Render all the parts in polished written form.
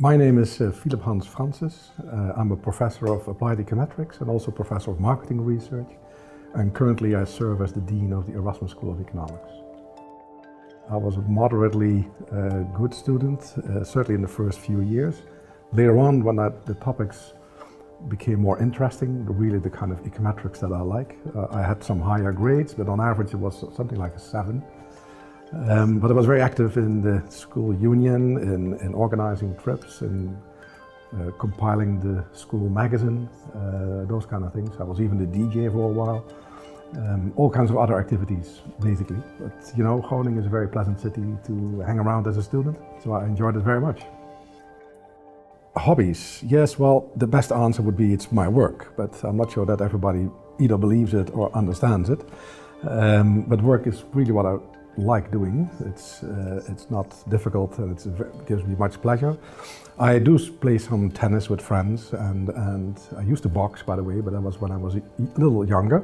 My name is Philip Hans Franses. I'm a professor of applied econometrics and also professor of marketing research. And currently I serve as the Dean of the Erasmus School of Economics. I was a moderately good student, certainly in the first few years. Later on, when the topics became more interesting, really the kind of econometrics that I like, I had some higher grades, but on average it was something like a 7. But I was very active in the school union, in organizing trips, in compiling the school magazine, those kind of things. I was even the DJ for a while. All kinds of other activities, basically. But you know, Groningen is a very pleasant city to hang around as a student, so I enjoyed it very much. Hobbies, yes, well, the best answer would be it's my work, but I'm not sure that everybody either believes it or understands it. But work is really what I like doing. It's not difficult and it gives me much pleasure. I do play some tennis with friends and I used to box, by the way, but that was when I was a little younger.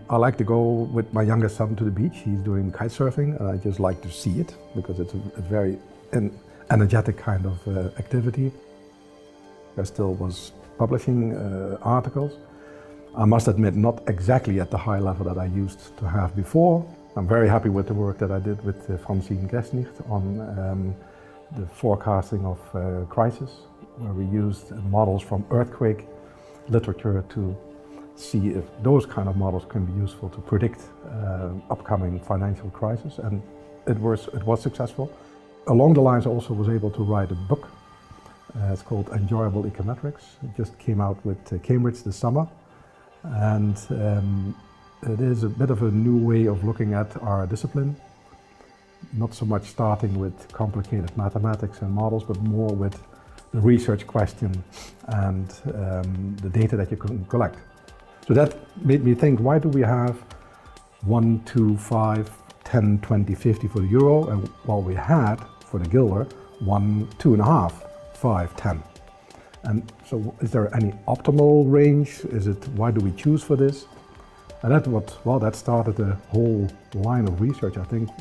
I like to go with my youngest son to the beach. He's doing kite surfing and I just like to see it because it's a very energetic kind of activity. I still was publishing articles. I must admit, not exactly at the high level that I used to have before. I'm very happy with the work that I did with Franses on the forecasting of crisis, where we used models from earthquake literature to see if those kind of models can be useful to predict upcoming financial crisis, and it was successful. Along the lines, I also was able to write a book. It's called Enjoyable Econometrics. It just came out with Cambridge this summer. And it is a bit of a new way of looking at our discipline. Not so much starting with complicated mathematics and models, but more with the research question and the data that you can collect. So that made me think, why do we have 1, 2, 5, 10, 20, 50 for the euro, and while we had, for the guilder, 1, 2.5, 5, 10. And so is there any optimal range? Why do we choose for this? And that started a whole line of research. I think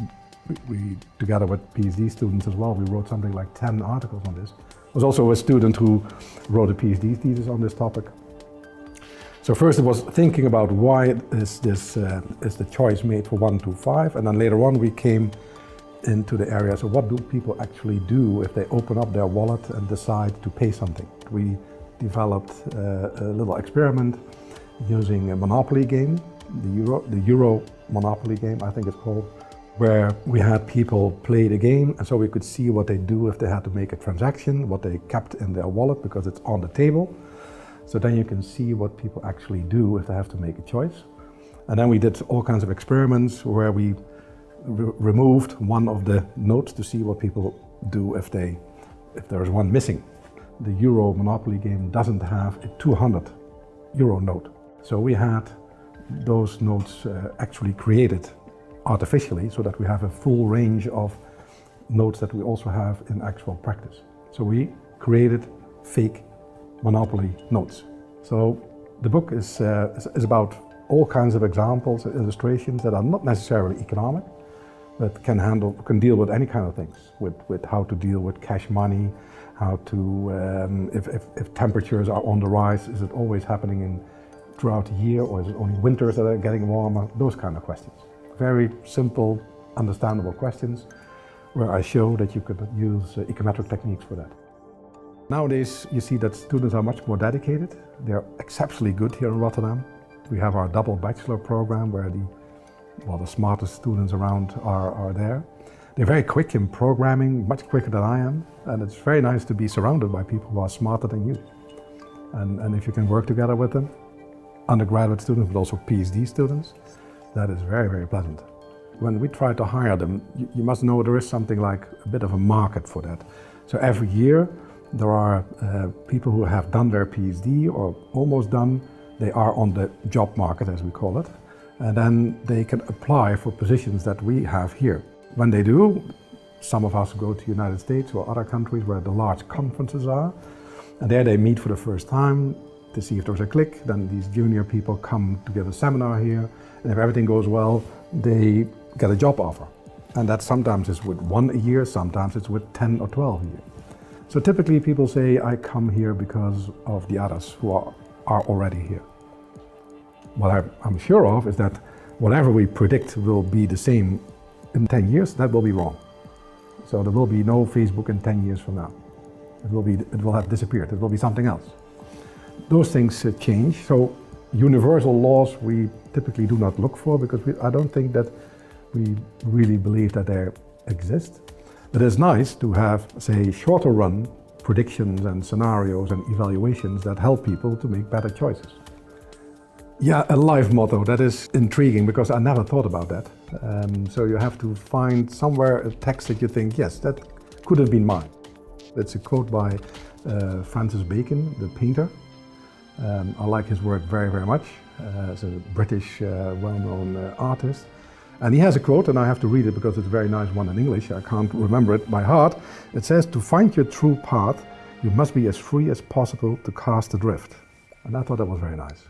we together with PhD students as well, we wrote something like 10 articles on this. I was also a student who wrote a PhD thesis on this topic. So first it was thinking about why is the choice made for 1, 2, 5, and then later on we came into the area. So what do people actually do if they open up their wallet and decide to pay something? We developed a little experiment using a Monopoly game, the Euro Monopoly game, I think it's called, where we had people play the game, and so we could see what they do if they had to make a transaction, what they kept in their wallet because it's on the table. So then you can see what people actually do if they have to make a choice. And then we did all kinds of experiments where we removed one of the notes to see what people do if there is one missing. The Euro Monopoly game doesn't have a 200 euro note. So we had those notes actually created artificially so that we have a full range of notes that we also have in actual practice. So we created fake Monopoly notes. So the book is about all kinds of examples and illustrations that are not necessarily economic, but can deal with any kind of things, with how to deal with cash money, how to, if temperatures are on the rise, is it always happening throughout the year, or is it only winters that are getting warmer? Those kind of questions. Very simple, understandable questions, where I show that you could use econometric techniques for that. Nowadays, you see that students are much more dedicated. They're exceptionally good here in Rotterdam. We have our double bachelor program where the smartest students around are there. They're very quick in programming, much quicker than I am, and it's very nice to be surrounded by people who are smarter than you. And if you can work together with them, undergraduate students, but also PhD students, that is very, very pleasant. When we try to hire them, you must know there is something like a bit of a market for that. So every year there are people who have done their PhD or almost done. They are on the job market, as we call it, and then they can apply for positions that we have here. When they do, some of us go to the United States or other countries where the large conferences are, and there they meet for the first time to see if there's a click. Then these junior people come to give a seminar here, and if everything goes well, they get a job offer. And that sometimes is with 1 a year, sometimes it's with 10 or 12 a year. So typically people say, I come here because of the others who are already here. What I'm sure of is that whatever we predict will be the same in 10 years, that will be wrong. So there will be no Facebook in 10 years from now. It will have disappeared, it will be something else. Those things change, so universal laws we typically do not look for because I don't think that we really believe that they exist. But it's nice to have, say, shorter run predictions and scenarios and evaluations that help people to make better choices. Yeah, a life motto, that is intriguing because I never thought about that. So you have to find somewhere a text that you think, yes, that could have been mine. It's a quote by Franses, the painter. I like his work very, very much. He's a British well-known artist. And he has a quote, and I have to read it because it's a very nice one in English. I can't remember it by heart. It says, to find your true path, you must be as free as possible to cast adrift. And I thought that was very nice.